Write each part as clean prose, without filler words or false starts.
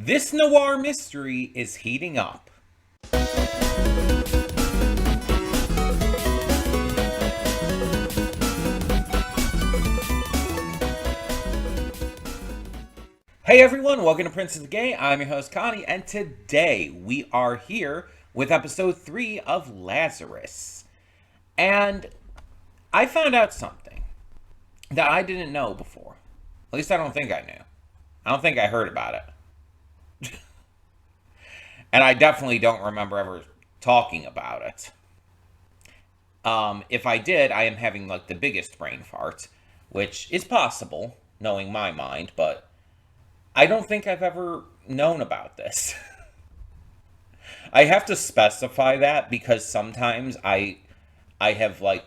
This noir mystery is heating up. Hey everyone, welcome to Prince of the Gay. I'm your host Connie, and today we are here with episode 3 of Lazarus. And I found out something that I didn't know before. At least I don't think I knew. I don't think I heard about it. And I definitely don't remember ever talking about it. If I did, I am having like the biggest brain fart, which is possible, knowing my mind, but I don't think I've ever known about this. I have to specify that because sometimes I have like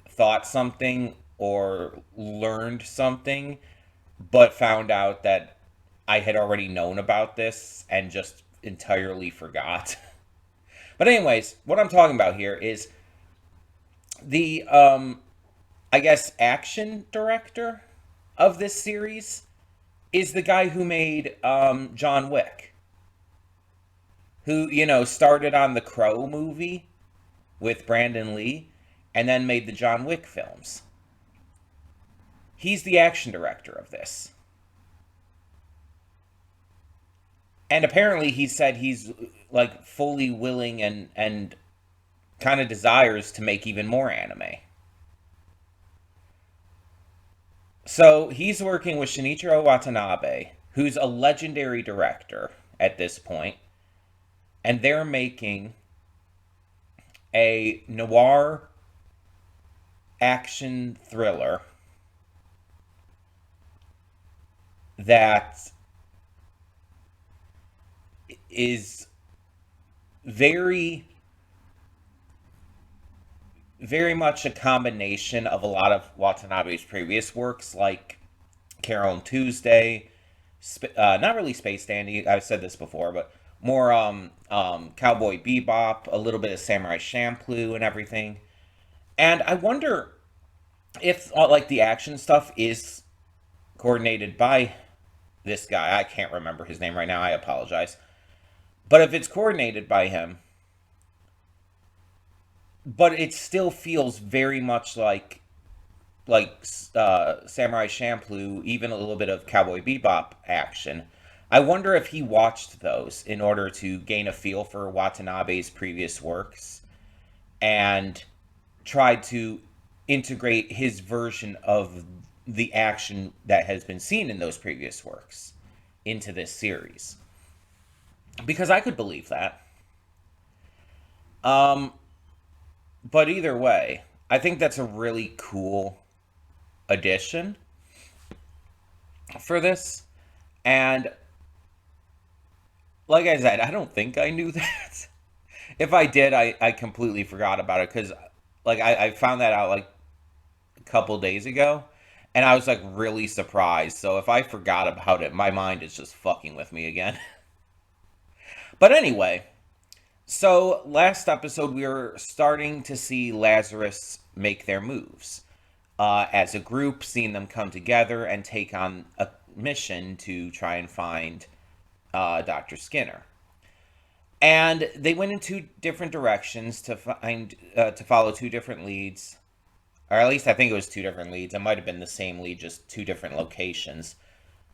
thought something or learned something, but found out that I had already known about this and just entirely forgot. But anyways, what I'm talking about here is the I guess action director of this series is the guy who made John Wick, who, started on the Crow movie with Brandon Lee and then made the John Wick films. He's the action director of this. And apparently he said he's like fully willing and kind of desires to make even more anime. So he's working with Shinichiro Watanabe, who's a legendary director at this point, and they're making a noir action thriller that is very, very much a combination of a lot of Watanabe's previous works, like Carol and Tuesday, not really Space Dandy, I've said this before, but more Cowboy Bebop, a little bit of Samurai Champloo and everything. And I wonder if like the action stuff is coordinated by this guy. I can't remember his name right now, I apologize. But if it's coordinated by him, but it still feels very much like Samurai Champloo, even a little bit of Cowboy Bebop action. I wonder if he watched those in order to gain a feel for Watanabe's previous works and tried to integrate his version of the action that has been seen in those previous works into this series. Because I could believe that. But either way, I think that's a really cool addition for this. And like I said, I don't think I knew that. If I did, I completely forgot about it because like I found that out like a couple days ago and I was like really surprised. So if I forgot about it, my mind is just fucking with me again. But anyway, so last episode we were starting to see Lazarus make their moves. As a group, seeing them come together and take on a mission to try and find Dr. Skinner. And they went in two different directions to follow two different leads. Or at least I think it was two different leads. It might have been the same lead, just two different locations.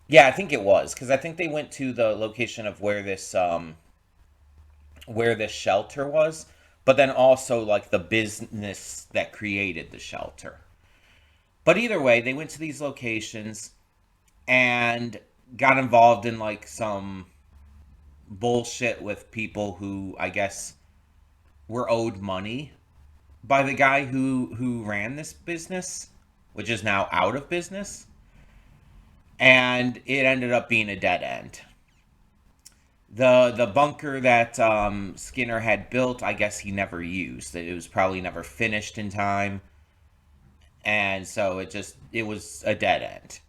Yeah, I think it was. Because I think they went to the location of where this shelter was. But then also like the business that created the shelter. But either way, they went to these locations and got involved in like some bullshit with people who I guess were owed money by the guy who ran this business, which is now out of business. And it ended up being a dead end. The bunker that Skinner had built, I guess he never used. It was probably never finished in time. And so it was a dead end.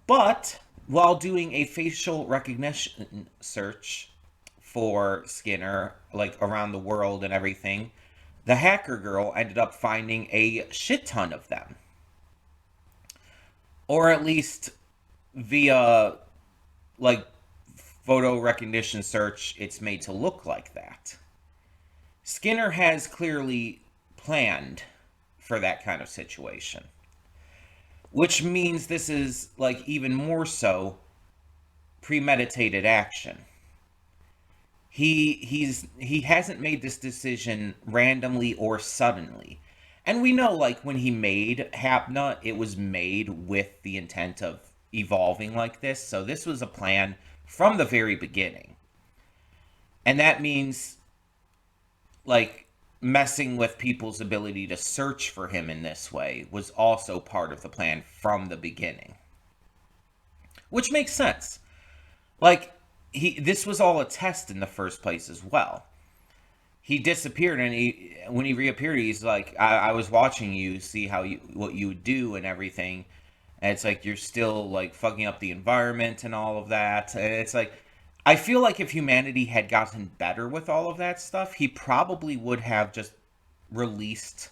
But while doing a facial recognition search for Skinner, like around the world and everything, the hacker girl ended up finding a shit ton of them. Or at least via, like, photo recognition search, it's made to look like that. Skinner has clearly planned for that kind of situation, which means this is like even more premeditated action. He hasn't made this decision randomly or suddenly. And we know, like, when he made Hapna, it was made with the intent of evolving like this. So this was a plan from the very beginning. And that means, like, messing with people's ability to search for him in this way was also part of the plan from the beginning. Which makes sense. Like, this was all a test in the first place as well. He disappeared, and when he reappeared, he's like, I was watching you, see what you would do and everything. And it's like, you're still, like, fucking up the environment and all of that. And it's like, I feel like if humanity had gotten better with all of that stuff, he probably would have just released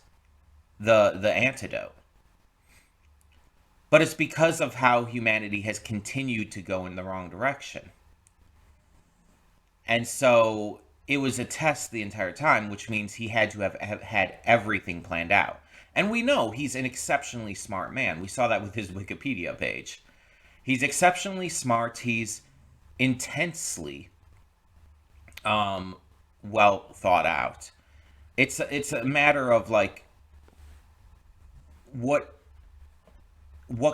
the antidote. But it's because of how humanity has continued to go in the wrong direction. And so it was a test the entire time, which means he had to have had everything planned out. And we know he's an exceptionally smart man. We saw that with his Wikipedia page. He's exceptionally smart. He's intensely well thought out. It's a matter of, like, what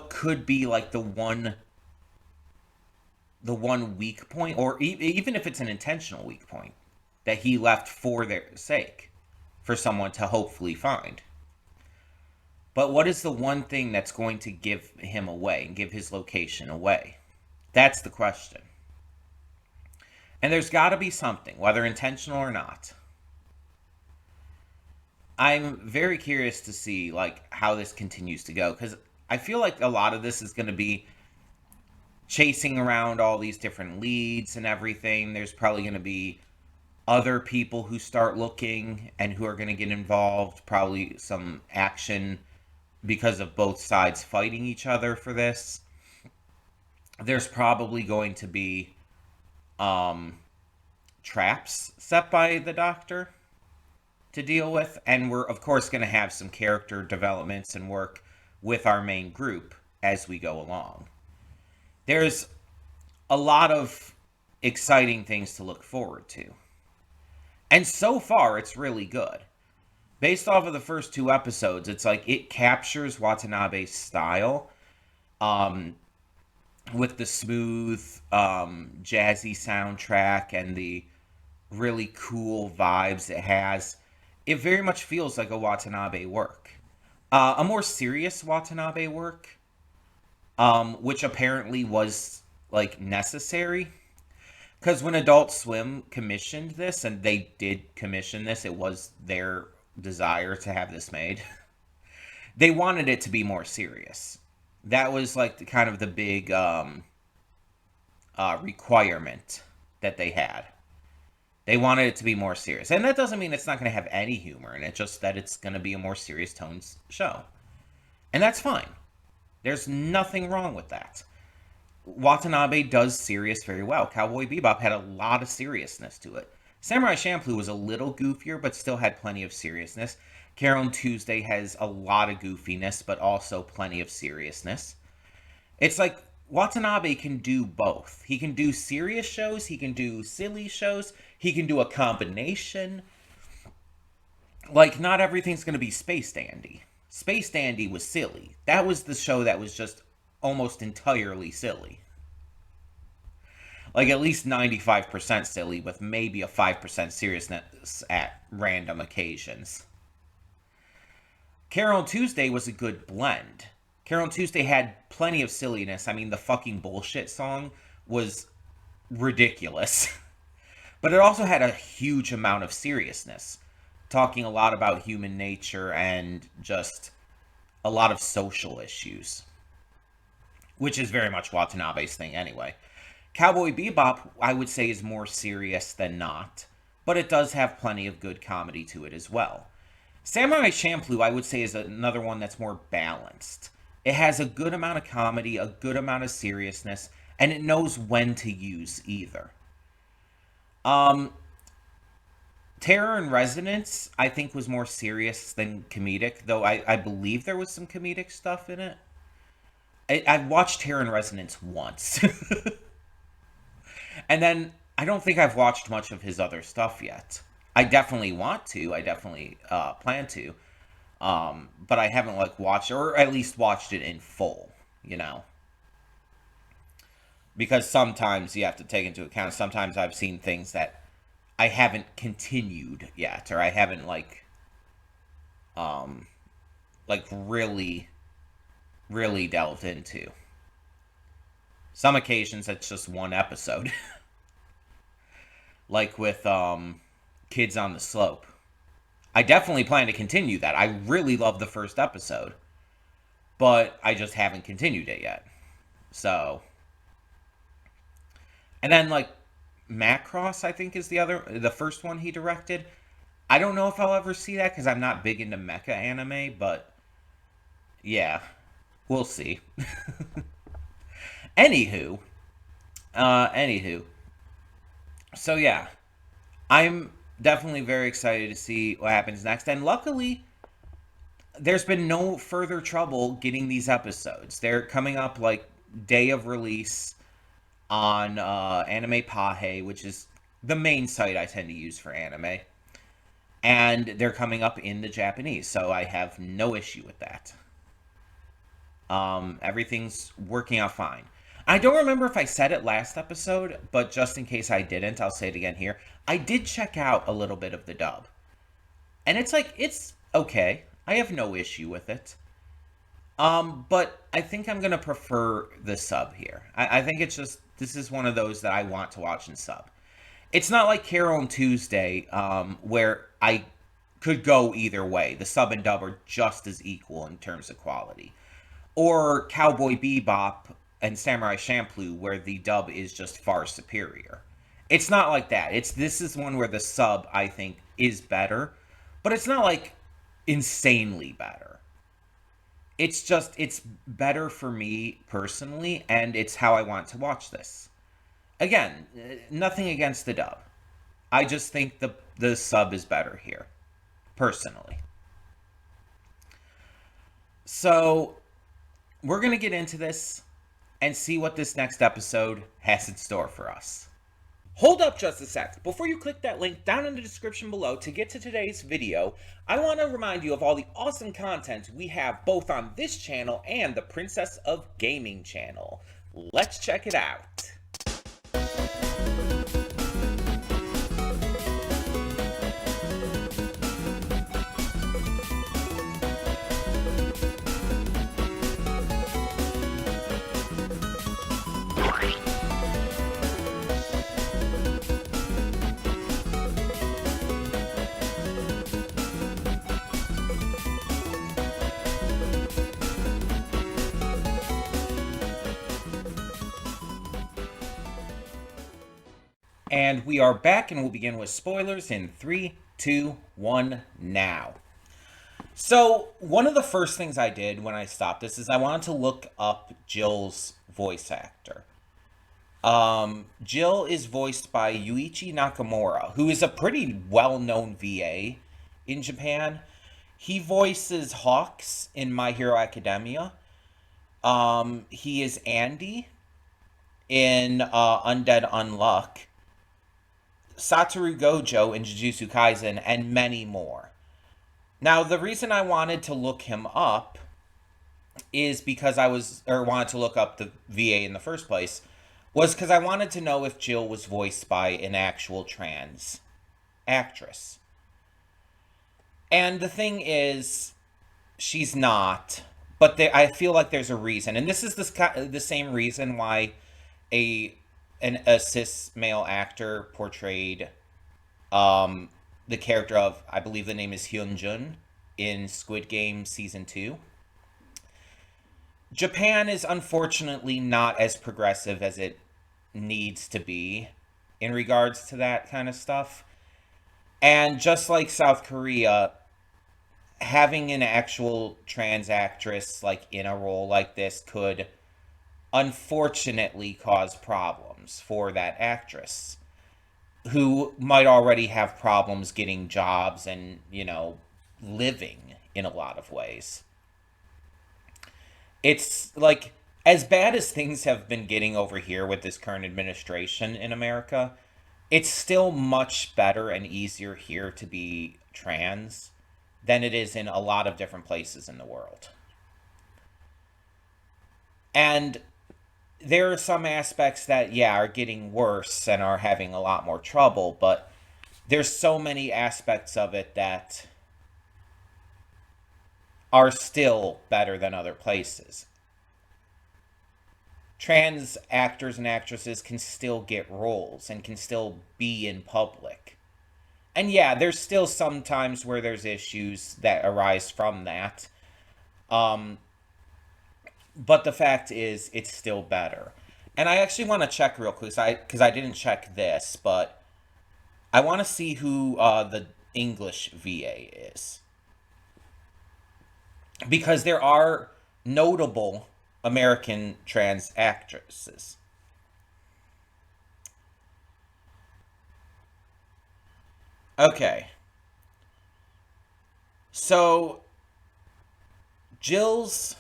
could be, like, the one weak point, or even if it's an intentional weak point that he left for their sake, for someone to hopefully find. But what is the one thing that's going to give him away and give his location away? That's the question. And there's got to be something, whether intentional or not. I'm very curious to see, like, how this continues to go, because I feel like a lot of this is going to be chasing around all these different leads and everything. There's probably going to be other people who start looking and who are going to get involved. Probably some action because of both sides fighting each other for this. There's probably going to be traps set by the Doctor to deal with. And we're, of course, going to have some character developments and work with our main group as we go along. There's a lot of exciting things to look forward to. And so far, it's really good. Based off of the first 2 episodes, it's like it captures Watanabe's style with the smooth, jazzy soundtrack and the really cool vibes it has. It very much feels like a Watanabe work. A more serious Watanabe work, which apparently was, like, necessary. Because when Adult Swim commissioned this, and they did commission this, it was their desire to have this made. They wanted it to be more serious. That was, like, the big requirement that they had. They wanted it to be more serious. And that doesn't mean it's not going to have any humor in it, just that it's going to be a more serious toned show. And that's fine. There's nothing wrong with that. Watanabe does serious very well. Cowboy Bebop had a lot of seriousness to it. Samurai Champloo was a little goofier, but still had plenty of seriousness. Carol and Tuesday has a lot of goofiness, but also plenty of seriousness. It's like Watanabe can do both. He can do serious shows, he can do silly shows, he can do a combination. Like, not everything's going to be Space Dandy. Space Dandy was silly. That was the show that was just almost entirely silly. Like, at least 95% silly, with maybe a 5% seriousness at random occasions. Carol and Tuesday was a good blend. Carol and Tuesday had plenty of silliness. I mean, the fucking bullshit song was ridiculous. But it also had a huge amount of seriousness. Talking a lot about human nature and just a lot of social issues. Which is very much Watanabe's thing anyway. Cowboy Bebop, I would say, is more serious than not. But it does have plenty of good comedy to it as well. Samurai Champloo, I would say, is another one that's more balanced. It has a good amount of comedy, a good amount of seriousness, and it knows when to use either. Um, Terror in Resonance, I think, was more serious than comedic, though I believe there was some comedic stuff in it. I watched Terror in Resonance once. And then I don't think I've watched much of his other stuff yet. I definitely want to. I definitely plan to. But I haven't like watched, or at least watched it in full, you know. Because sometimes you have to take into account, sometimes I've seen things that I haven't continued yet, or I haven't um really really delved into. Some occasions it's just one episode. Like with Kids on the Slope. I definitely plan to continue that. I really love the first episode, but I just haven't continued it yet. So, and then like Macross, I think is the first one he directed. I don't know if I'll ever see that because I'm not big into mecha anime, but yeah, we'll see. Anywho, anywho, so yeah, I'm definitely very excited to see what happens next, and luckily, there's been no further trouble getting these episodes. They're coming up like day of release on Anime Pahe, which is the main site I tend to use for anime. And they're coming up in the Japanese, so I have no issue with that. Everything's working out fine. I don't remember if I said it last episode, but just in case I didn't, I'll say it again here. I did check out a little bit of the dub. And it's okay. I have no issue with it. But I think I'm gonna prefer the sub here. I think it's just, this is one of those that I want to watch in sub. It's not like Carol and Tuesday, where I could go either way. The sub and dub are just as equal in terms of quality. Or Cowboy Bebop and Samurai Champloo, where the dub is just far superior. It's not like that. This is one where the sub, I think, is better, but it's not like insanely better. It's better for me personally, and it's how I want to watch this. Again, nothing against the dub. I just think the sub is better here, personally. So, we're going to get into this and see what this next episode has in store for us. Hold up just a sec. Before you click that link down in the description below to get to today's video, I want to remind you of all the awesome content we have both on this channel and the Princess of Gaming channel. Let's check it out. And we are back, and we'll begin with spoilers in 3, 2, 1, now. So, one of the first things I did when I stopped this is I wanted to look up Jill's voice actor. Jill is voiced by Yuichi Nakamura, who is a pretty well-known VA in Japan. He voices Hawks in My Hero Academia. He is Andy in Undead Unluck, Satoru Gojo in Jujutsu Kaisen, and many more. Now, the reason I wanted to look him up is because wanted to look up the VA in the first place, was because I wanted to know if Jill was voiced by an actual trans actress. And the thing is, she's not, but I feel like there's a reason. And this is the same reason why a cis male actor portrayed the character of, I believe the name is Hyunjun, in Squid Game Season 2. Japan is unfortunately not as progressive as it needs to be in regards to that kind of stuff. And just like South Korea, having an actual trans actress like in a role like this could unfortunately cause problems for that actress who might already have problems getting jobs and, living in a lot of ways. It's like, as bad as things have been getting over here with this current administration in America, it's still much better and easier here to be trans than it is in a lot of different places in the world. And there are some aspects that, yeah, are getting worse and are having a lot more trouble, but there's so many aspects of it that are still better than other places. Trans actors and actresses can still get roles and can still be in public. And yeah, there's still some times where there's issues that arise from that. Um, but the fact is, it's still better. And I actually want to check real quick, because I didn't check this, but I want to see who the English VA is. Because there are notable American trans actresses. Okay. So, Jill's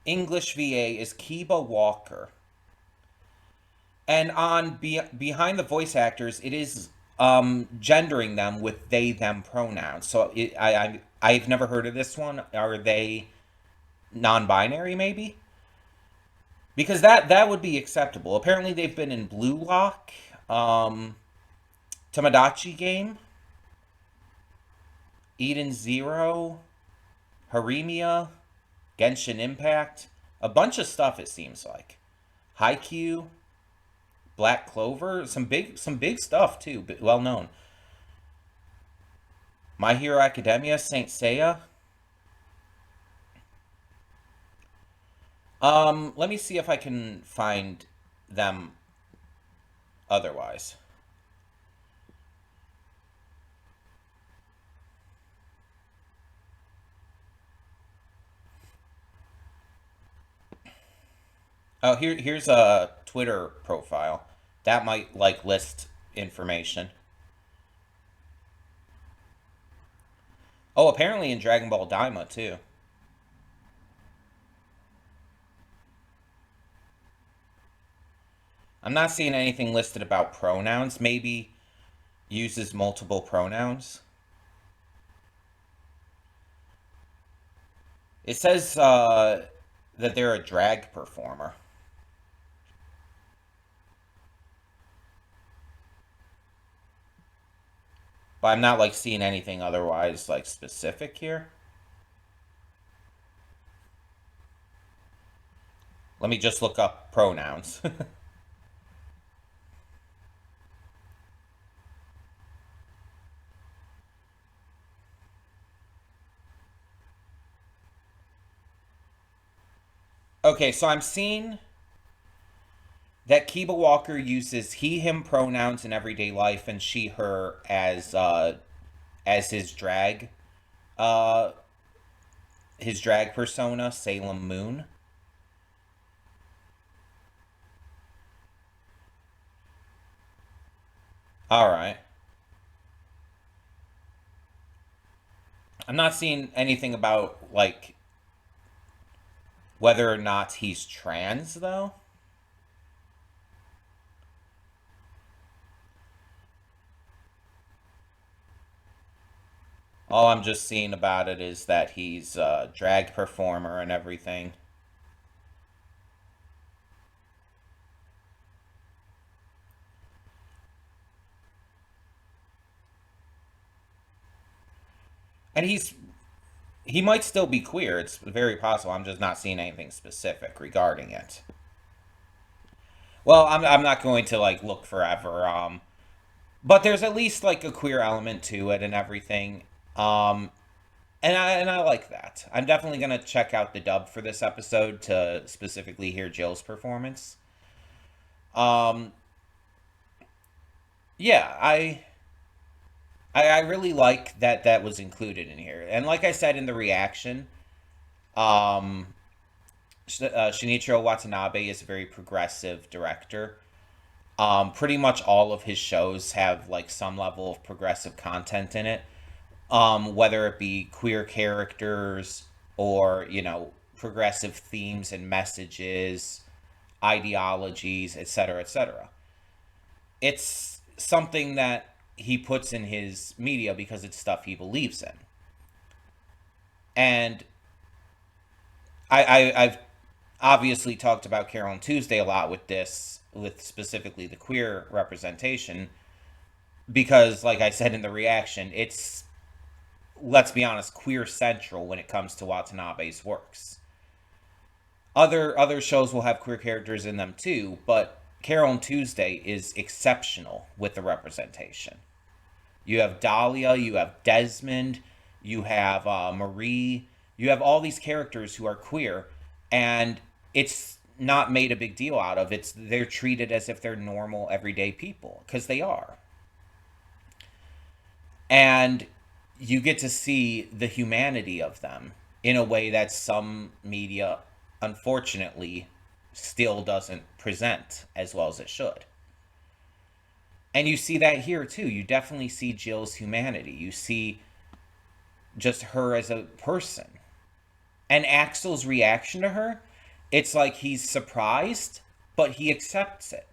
English VA is Kiba Walker. And on behind the voice actors, it is gendering them with they them pronouns. So I've never heard of this one. Are they non-binary maybe? Because that would be acceptable. Apparently they've been in Blue Lock, Tomodachi Game, Eden Zero, Harimia, Genshin Impact, a bunch of stuff it seems like. Haikyuu, Black Clover, some big stuff too, but well known. My Hero Academia, Saint Seiya. Let me see if I can find them otherwise. Oh, here's a Twitter profile. That might like list information. Oh, apparently in Dragon Ball Daima too. I'm not seeing anything listed about pronouns. Maybe uses multiple pronouns. It says that they're a drag performer. But I'm not like seeing anything otherwise like specific here. Let me just look up pronouns. Okay, so I'm seeing that Kiba Walker uses he him pronouns in everyday life and she her as uh his drag persona, Salem Moon. All right. I'm not seeing anything about like whether or not he's trans though. All I'm just seeing about it is that he's a drag performer and everything. And he might still be queer. It's very possible. I'm just not seeing anything specific regarding it. Well, I'm not going to like look forever. But there's at least like a queer element to it and everything. Um, and I like that. I'm definitely gonna check out the dub for this episode to specifically hear Jill's performance. Um, yeah, I really like that that was included in here. And like I said in the reaction, um, Shinichiro Watanabe is a very progressive director. Pretty much all of his shows have like some level of progressive content in it, whether it be queer characters or progressive themes and messages, ideologies, etc., etc. It's something that he puts in his media because it's stuff he believes in. And I've obviously talked about Carol and Tuesday a lot with this, with specifically the queer representation, because, like I said in the reaction, it's, let's be honest, queer central when it comes to Watanabe's works. Other shows will have queer characters in them too, but Carol and Tuesday is exceptional with the representation. You have Dahlia, you have Desmond, you have Marie, you have all these characters who are queer, and it's not made a big deal out of. It's, they're treated as if they're normal everyday people, because they are. And you get to see the humanity of them in a way that some media, unfortunately, still doesn't present as well as it should. And you see that here too. You definitely see Jill's humanity. You see just her as a person. And Axel's reaction to her, it's like he's surprised, but he accepts it.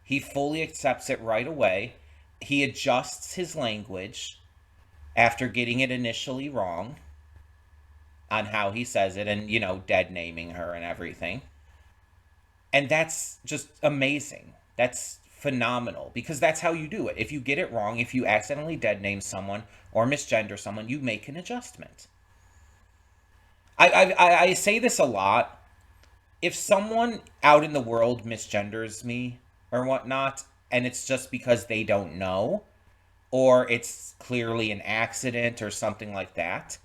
He fully accepts it right away. He adjusts his language after getting it initially wrong on how he says it, and, dead naming her and everything. And that's just amazing. That's phenomenal, because that's how you do it. If you get it wrong, if you accidentally dead name someone or misgender someone, you make an adjustment. I say this a lot. If someone out in the world misgenders me or whatnot, and it's just because they don't know, or it's clearly an accident or something like that,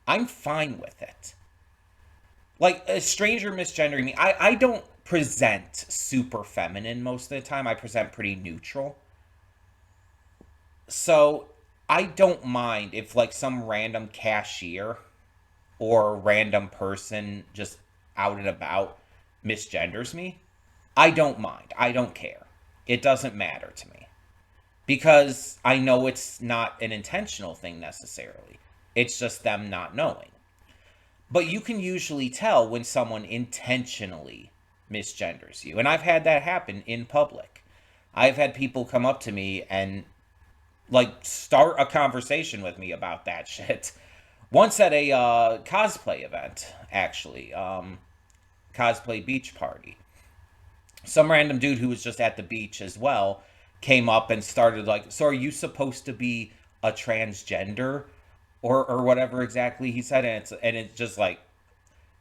I'm fine with it. Like, a stranger misgendering me, I don't present super feminine most of the time. I present pretty neutral. So I don't mind if, like, some random cashier or random person just out and about misgenders me. I don't mind. I don't care. It doesn't matter to me, because I know it's not an intentional thing necessarily. It's just them not knowing. But you can usually tell when someone intentionally misgenders you. And I've had that happen in public. I've had people come up to me and, like, start a conversation with me about that shit. Once at a cosplay event, actually, cosplay beach party. Some random dude who was just at the beach as well came up and started like, "So are you supposed to be a transgender?" Or whatever exactly he said. And it's just like,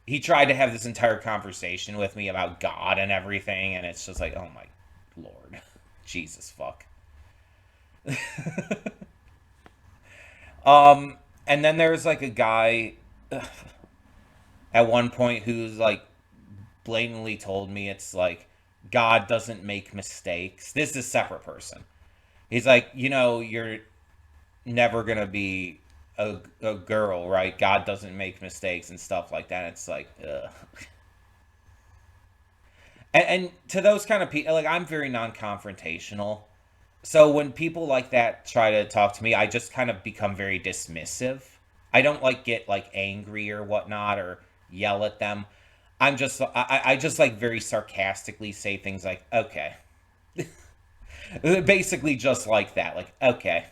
he tried to have this entire conversation with me about God and everything, and it's just like, oh my Lord. Jesus fuck. And then there's like a guy at one point who's like blatantly told me, it's like, God doesn't make mistakes. This is a separate person. He's like, you're never gonna be a girl, right? God doesn't make mistakes and stuff like that. It's like, ugh. And to those kind of people, like, I'm very non-confrontational. So when people like that try to talk to me, I just kind of become very dismissive. I don't like get like angry or whatnot or yell at them. I just like very sarcastically say things like, okay. Basically just like that, like, okay.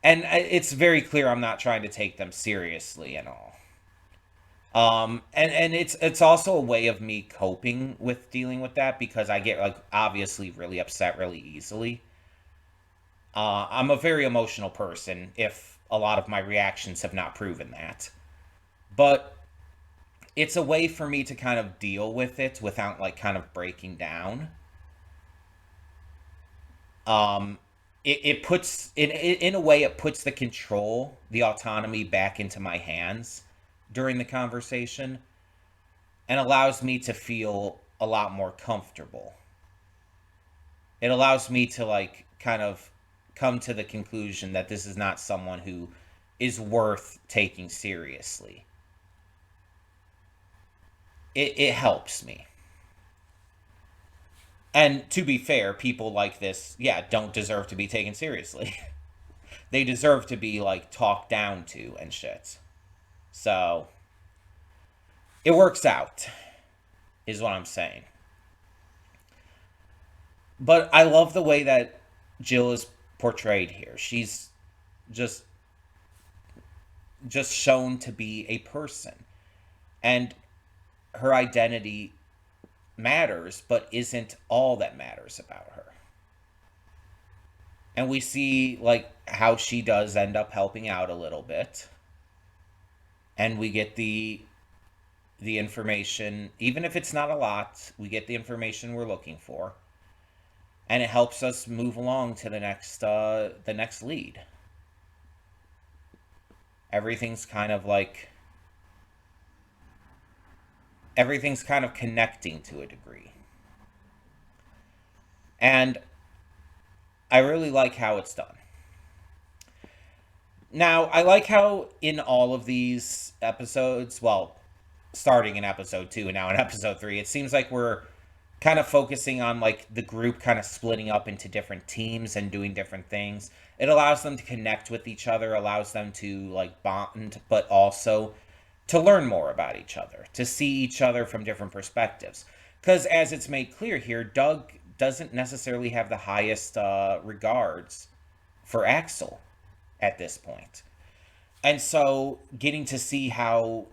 And it's very clear I'm not trying to take them seriously at all. And it's also a way of me coping with dealing with that, because I get, like, obviously really upset really easily. I'm a very emotional person, if a lot of my reactions have not proven that. But it's a way for me to kind of deal with it without, like, kind of breaking down. Um, it puts, in a way, it puts the control, the autonomy back into my hands during the conversation, and allows me to feel a lot more comfortable. It allows me to, like, kind of come to the conclusion that this is not someone who is worth taking seriously. it helps me. And to be fair, people like this, yeah, don't deserve to be taken seriously. They deserve to be like talked down to and shit. So it works out, is what I'm saying. But I love the way that Jill is portrayed here. She's just just shown to be a person, and her identity matters, but isn't all that matters about her. And we see like how she does end up helping out a little bit, and we get the information, even if it's not a lot, we get the information we're looking for, and it helps us move along to the next lead. Everything's kind of like everything's kind of connecting to a degree. And I really like how it's done. Now, I like how in all of these episodes, well, starting in episode 2 and now in episode 3, it seems like we're kind of focusing on like the group kind of splitting up into different teams and doing different things. It allows them to connect with each other, allows them to like bond, but also to learn more about each other, to see each other from different perspectives. Because as it's made clear here, Doug doesn't necessarily have the highest regards for Axel at this point. And so getting to see how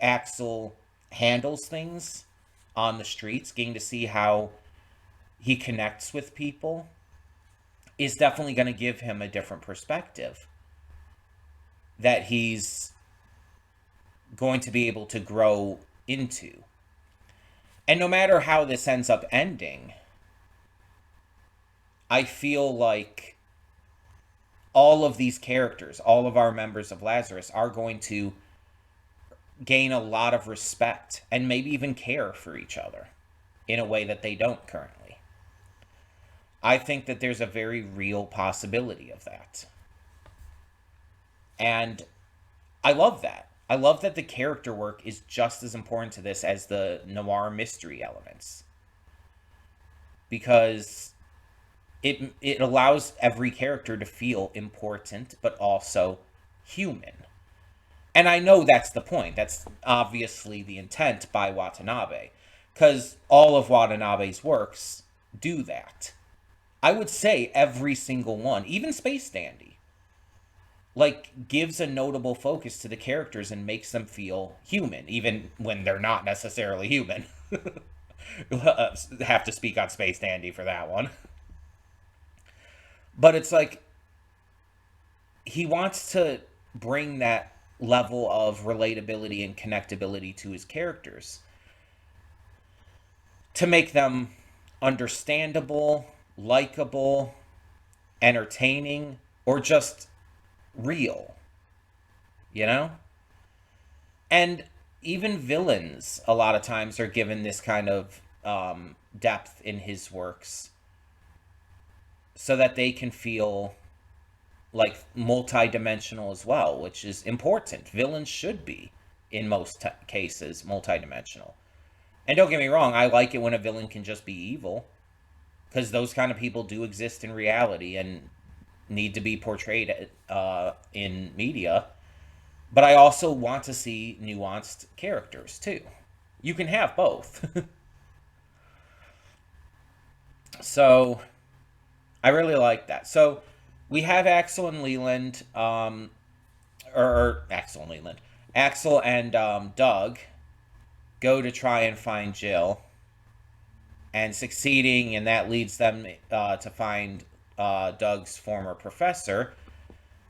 Axel handles things on the streets, getting to see how he connects with people, is definitely going to give him a different perspective that he's going to be able to grow into. And no matter how this ends up ending, I feel like all of these characters, all of our members of Lazarus, are going to gain a lot of respect and maybe even care for each other in a way that they don't currently. I think that there's a very real possibility of that. And I love that. I love that the character work is just as important to this as the noir mystery elements. Because it allows every character to feel important, but also human. And I know that's the point. That's obviously the intent by Watanabe. Because all of Watanabe's works do that. I would say every single one, even Space Dandy, like gives a notable focus to the characters and makes them feel human, even when they're not necessarily human. Have to speak on Space Dandy for that one. But it's like he wants to bring that level of relatability and connectability to his characters to make them understandable, likable, entertaining, or just real, you know? And even villains, a lot of times, are given this kind of depth in his works so that they can feel like multi-dimensional as well, which is important. Villains should be, in most cases, multi-dimensional. And don't get me wrong, I like it when a villain can just be evil, because those kind of people do exist in reality and need to be portrayed in media. But I also want to see nuanced characters too. You can have both. So I really like that. So we have Axel and Leland, or Axel and Leland, Axel and Doug go to try and find Jill, and succeeding, and that leads them to find Doug's former professor,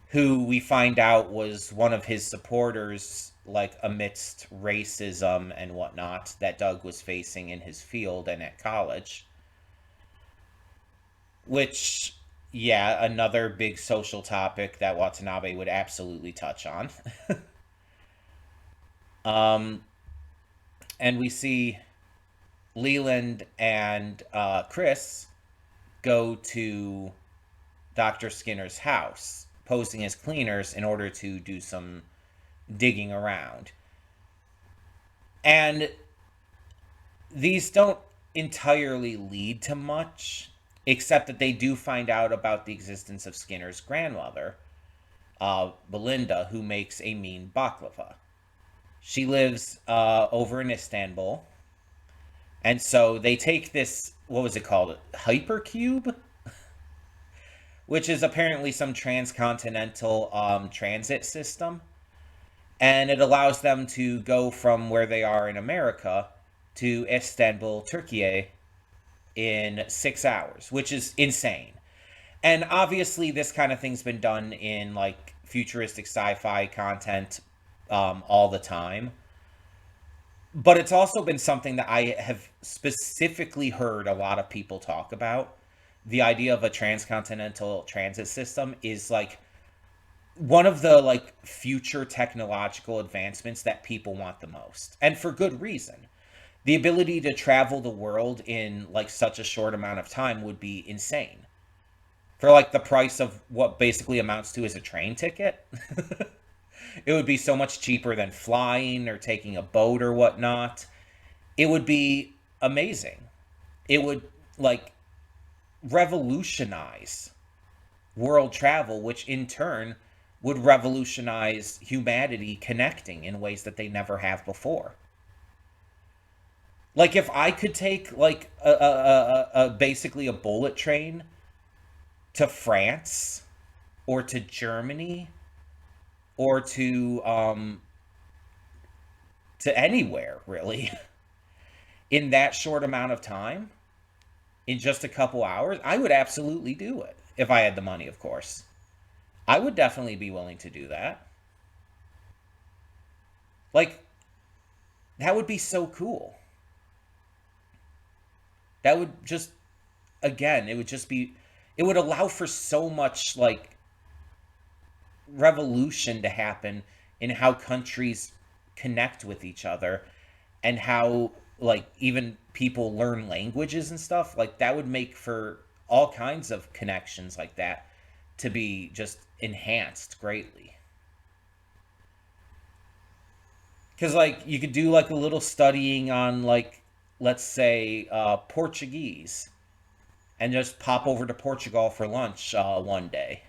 who we find out was one of his supporters, like amidst racism and whatnot that Doug was facing in his field and at college. Which, yeah, another big social topic that Watanabe would absolutely touch on. um, and we see Leland and Chris go to Dr. Skinner's house, posing as cleaners in order to do some digging around. And these don't entirely lead to much, except that they do find out about the existence of Skinner's grandmother, Belinda, who makes a mean baklava. She lives over in Istanbul, and so they take this, what was it called? Hypercube? Which is apparently some transcontinental transit system. And it allows them to go from where they are in America to Istanbul, Turkey in 6 hours, which is insane. And obviously, this kind of thing's been done in like futuristic sci fi content all the time. But it's also been something that I have specifically heard a lot of people talk about. The idea of a transcontinental transit system is like one of the like future technological advancements that people want the most. And for good reason. The ability to travel the world in like such a short amount of time would be insane. For like the price of what basically amounts to as a train ticket. It would be so much cheaper than flying or taking a boat or whatnot. It would be amazing. It would like revolutionize world travel, which in turn would revolutionize humanity connecting in ways that they never have before. Like if I could take like a basically a bullet train to France or to Germany or to anywhere really in that short amount of time, in just a couple hours, I would absolutely do it if I had the money, of course. I would definitely be willing to do that. Like that would be so cool. That would just, again, it would just be, it would allow for so much like revolution to happen in how countries connect with each other and how like even people learn languages and stuff. Like that would make for all kinds of connections like that to be just enhanced greatly. Because like you could do like a little studying on like, let's say Portuguese, and just pop over to Portugal for lunch one day.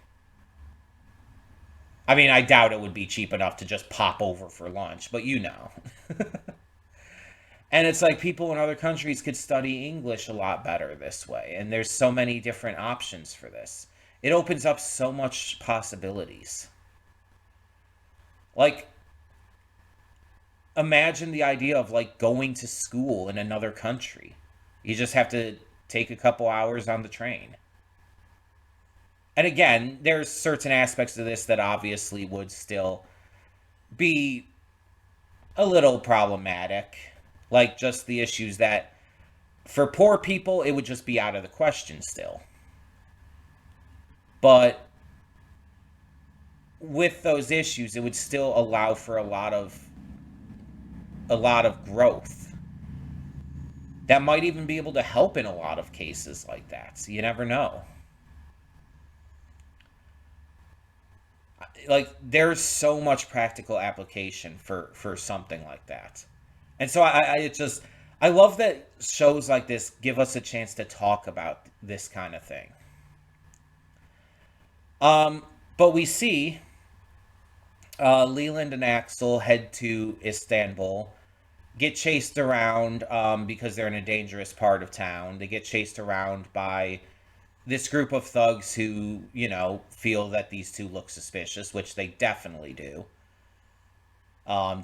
I mean, I doubt it would be cheap enough to just pop over for lunch, but you know. And it's like people in other countries could study English a lot better this way, and there's so many different options for this. It opens up so much possibilities. Like imagine the idea of like going to school in another country. You just have to take a couple hours on the train. And again, there's certain aspects of this that obviously would still be a little problematic. Like just the issues that for poor people, it would just be out of the question still. But with those issues, it would still allow for a lot of growth that might even be able to help in a lot of cases like that. So you never know. Like there's so much practical application for something like that. And so it just I love that shows like this give us a chance to talk about this kind of thing. Um, but we see Leland and Axel head to Istanbul, get chased around because they're in a dangerous part of town. They get chased around by this group of thugs who, feel that these two look suspicious, which they definitely do.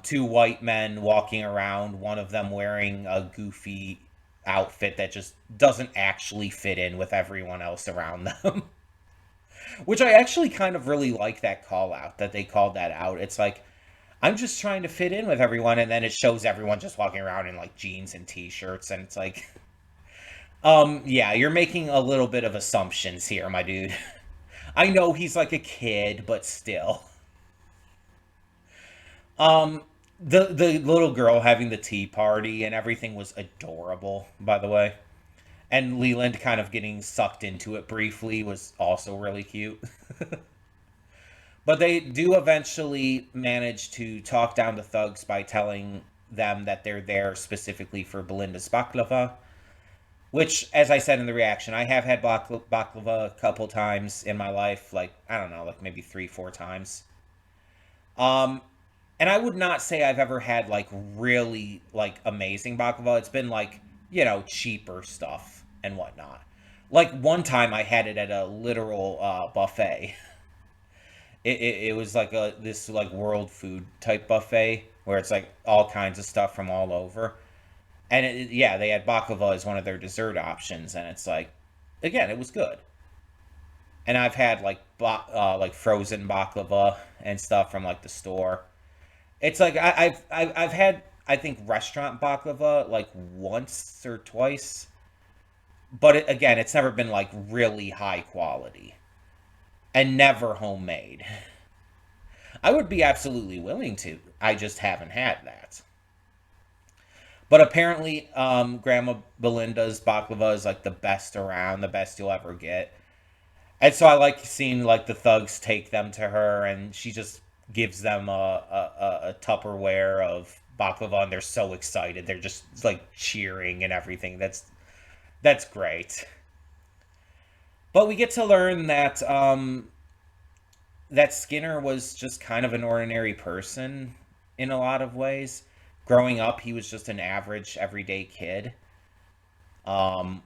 Two white men walking around, one of them wearing a goofy outfit that just doesn't actually fit in with everyone else around them. Which I actually kind of really like that call out, that they called that out. It's like, I'm just trying to fit in with everyone, and then it shows everyone just walking around in like jeans and t-shirts, and it's like, yeah, you're making a little bit of assumptions here, my dude. I know he's like a kid, but still. Um, the little girl having the tea party and everything was adorable, by the way. And Leland kind of getting sucked into it briefly was also really cute. But they do eventually manage to talk down the thugs by telling them that they're there specifically for Belinda's baklava, which, as I said in the reaction, I have had baklava a couple times in my life, like, I don't know, like maybe three, four times. Um, and I would not say I've ever had like really like amazing baklava. It's been like, cheaper stuff and whatnot. Like one time I had it at a literal buffet. It was like this like world food type buffet where it's like all kinds of stuff from all over. And yeah, they had baklava as one of their dessert options, and it's like, again, it was good. And I've had like frozen baklava and stuff from like the store. It's like I've had, I think, restaurant baklava like once or twice, but again, it's never been like really high quality and never homemade. I would be absolutely willing to. I just haven't had that. But apparently, Grandma Belinda's baklava is like the best around, the best you'll ever get. And so I like seeing like the thugs take them to her, and she just gives them a Tupperware of baklava, and they're so excited. They're just like cheering and everything. That's great. But we get to learn that Skinner was just kind of an ordinary person in a lot of ways. Growing up, he was just an average, everyday kid,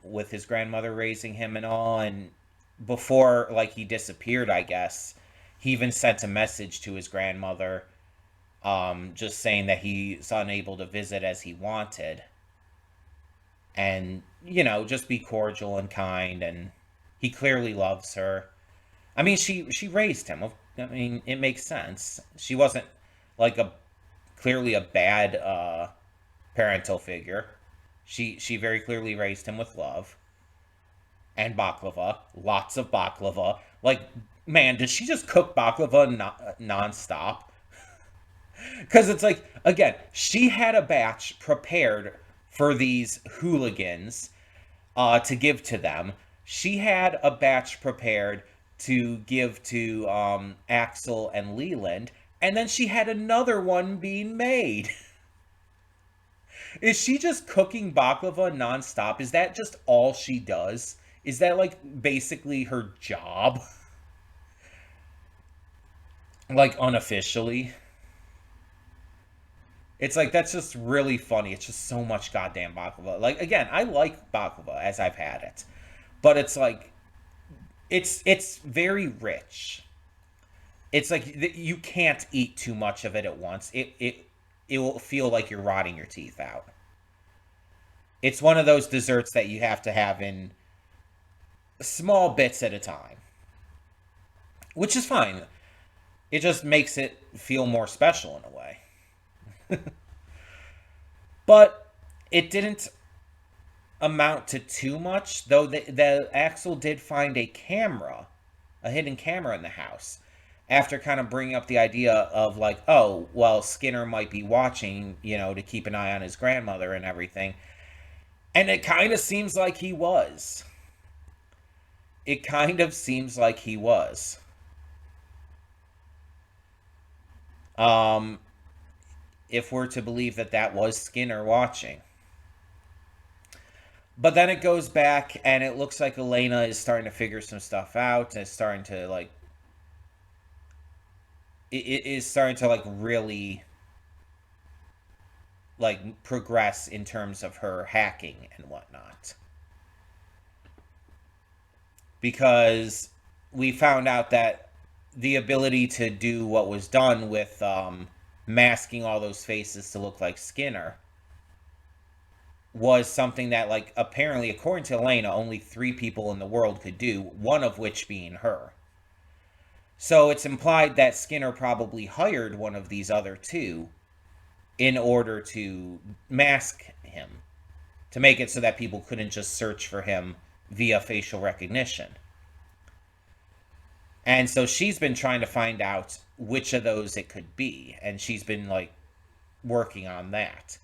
with his grandmother raising him and all. And before, like, he disappeared, I guess, he even sent a message to his grandmother, just saying that he's unable to visit as he wanted. And, just be cordial and kind. And he clearly loves her. I mean, she raised him. I mean, it makes sense. She wasn't like a clearly a bad parental figure. She very clearly raised him with love and baklava, lots of baklava. Like, man, did she just cook baklava nonstop? Because it's like, again, she had a batch prepared for these hooligans to give to them. She had a batch prepared to give to Axel and Leland, and then she had another one being made. Is she just cooking baklava nonstop? Is that just all she does? Is that like basically her job? Like unofficially? It's like that's just really funny. It's just so much goddamn baklava. Like again, I like baklava as I've had it, but it's like it's very rich. It's like you can't eat too much of it at once. It will feel like you're rotting your teeth out. It's one of those desserts that you have to have in small bits at a time, which is fine. It just makes it feel more special in a way. But it didn't amount to too much, though the Axel did find a hidden camera in the house. After kind of bringing up the idea of like, oh, well, Skinner might be watching, to keep an eye on his grandmother and everything. And it kind of seems like he was. It kind of seems like he was. Um, if we're to believe that that was Skinner watching. But then it goes back and it looks like Elena is starting to figure some stuff out and is starting to like it is starting to like really like progress in terms of her hacking and whatnot. Because we found out that the ability to do what was done with masking all those faces to look like Skinner was something that, like, apparently, according to Elena, only 3 people in the world could do, one of which being her. So it's implied that Skinner probably hired one of these other 2 in order to mask him, to make it so that people couldn't just search for him via facial recognition. And so she's been trying to find out which of those it could be, and she's been, like, working on that.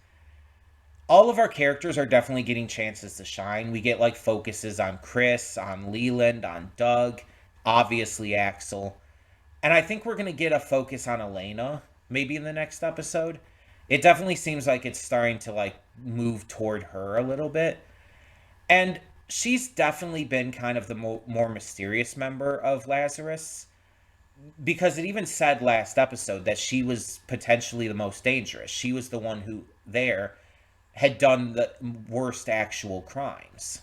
All of our characters are definitely getting chances to shine. We get, like, focuses on Chris, on Leland, on Doug, obviously Axel. And I think we're going to get a focus on Elena, maybe in the next episode. It definitely seems like it's starting to like move toward her a little bit. And she's definitely been kind of the more mysterious member of Lazarus, because it even said last episode that she was potentially the most dangerous. She was the one who there had done the worst actual crimes.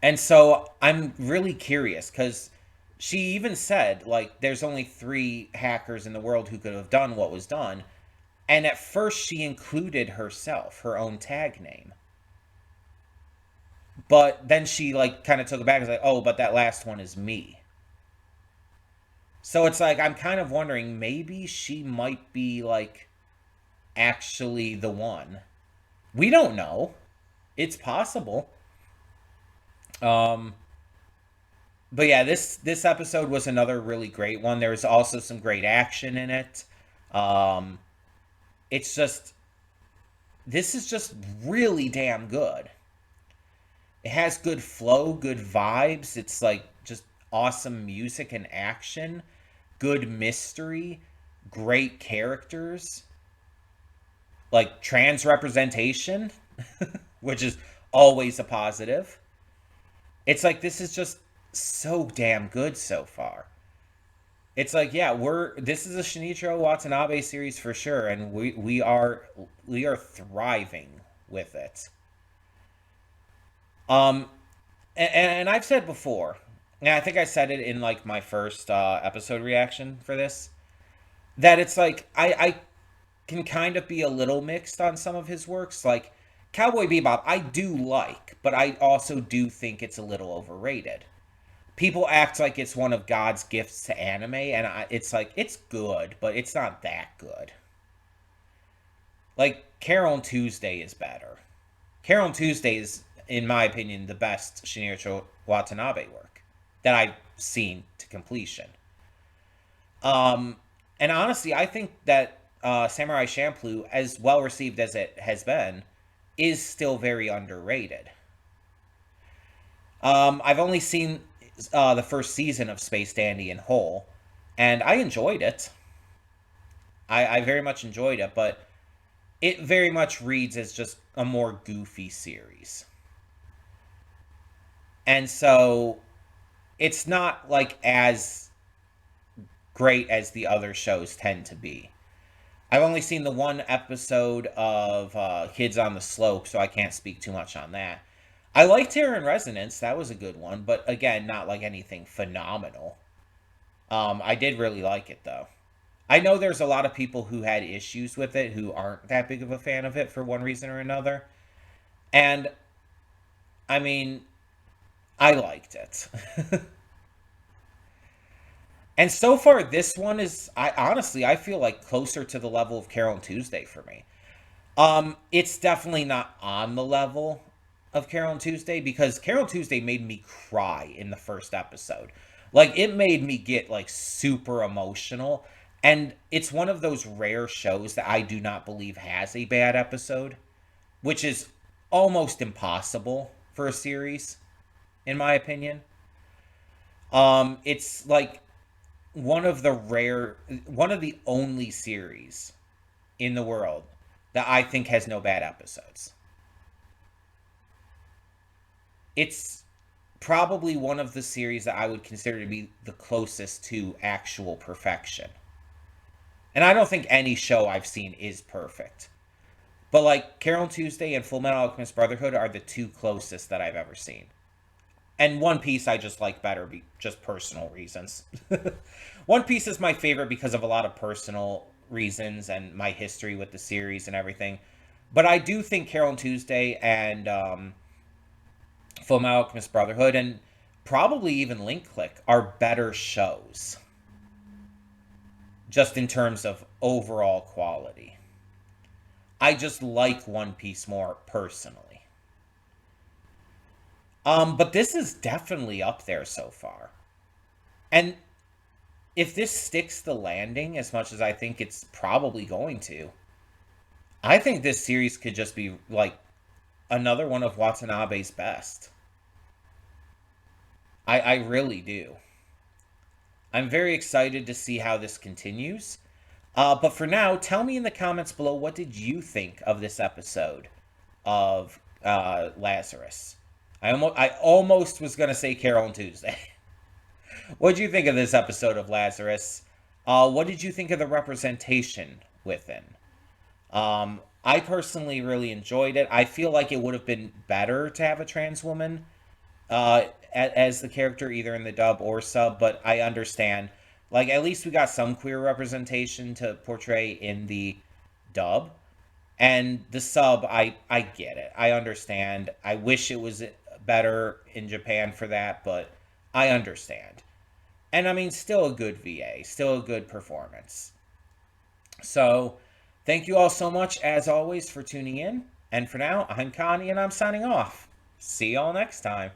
And so I'm really curious because she even said, like, there's only three hackers in the world who could have done what was done. And at first, she included herself, her own tag name. But then she, like, kind of took it back and was like, oh, but that last one is me. So it's like, I'm kind of wondering maybe she might be, like, actually the one. We don't know. It's possible. Um, but yeah, this episode was another really great one. There was also some great action in it. Um, it's just this is just really damn good. It has good flow, good vibes. It's like just awesome music and action, good mystery, great characters, like trans representation, which is always a positive. It's like this is just so damn good so far. It's like, yeah, we're this is a Shinichiro Watanabe series for sure, and we are thriving with it. Um, and I've said before, and I think I said it in like my first episode reaction for this, that it's like I can kind of be a little mixed on some of his works. Like Cowboy Bebop, I do like, but I also do think it's a little overrated. People act like it's one of God's gifts to anime, and it's like it's good, but it's not that good. Like Carol and Tuesday is better. Carol and Tuesday is, in my opinion, the best Shinichiro Watanabe work that I've seen to completion. Um, and honestly, I think that Samurai Champloo, as well received as it has been, is still very underrated. I've only seen the first season of Space Dandy in whole, and I enjoyed it. I very much enjoyed it, but it very much reads as just a more goofy series. And so it's not like as great as the other shows tend to be. I've only seen the one episode of Kids on the Slope, so I can't speak too much on that. I liked Terror in Resonance, that was a good one, but again, not like anything phenomenal. I did really like it though. I know there's a lot of people who had issues with it who aren't that big of a fan of it for one reason or another. And I mean, I liked it. And so far, this one is, I honestly, I feel like closer to the level of Carol and Tuesday for me. It's definitely not on the level of Carol and Tuesday because Carol and Tuesday made me cry in the first episode. Like, it made me get, like, super emotional. And it's one of those rare shows that I do not believe has a bad episode, which is almost impossible for a series, in my opinion. It's like one of the only series in the world that I think has no bad episodes. It's probably one of the series that I would consider to be the closest to actual perfection. And I don't think any show I've seen is perfect. But like Carol and Tuesday and Full Metal Alchemist Brotherhood are the two closest that I've ever seen. And One Piece I just like better, just personal reasons. One Piece is my favorite because of a lot of personal reasons and my history with the series and everything. But I do think Carol and Tuesday and Full Metal Alchemist Brotherhood and probably even Link Click are better shows, just in terms of overall quality. I just like One Piece more personally. But this is definitely up there so far. And if this sticks the landing as much as I think it's probably going to, I think this series could just be like another one of Watanabe's best. I really do. I'm very excited to see how this continues. But for now, tell me in the comments below, what did you think of this episode of Lazarus? I almost was gonna say Carol and Tuesday. What did you think of this episode of Lazarus? What did you think of the representation within? I personally really enjoyed it. I feel like it would have been better to have a trans woman as the character, either in the dub or sub, but I understand. Like, at least we got some queer representation to portray in the dub. And the sub, I get it. I understand. I wish it was better in Japan for that, but I understand. And I mean, still a good VA, still a good performance. So, thank you all so much, as always, for tuning in. And for now, I'm Connie, and I'm signing off. See y'all next time.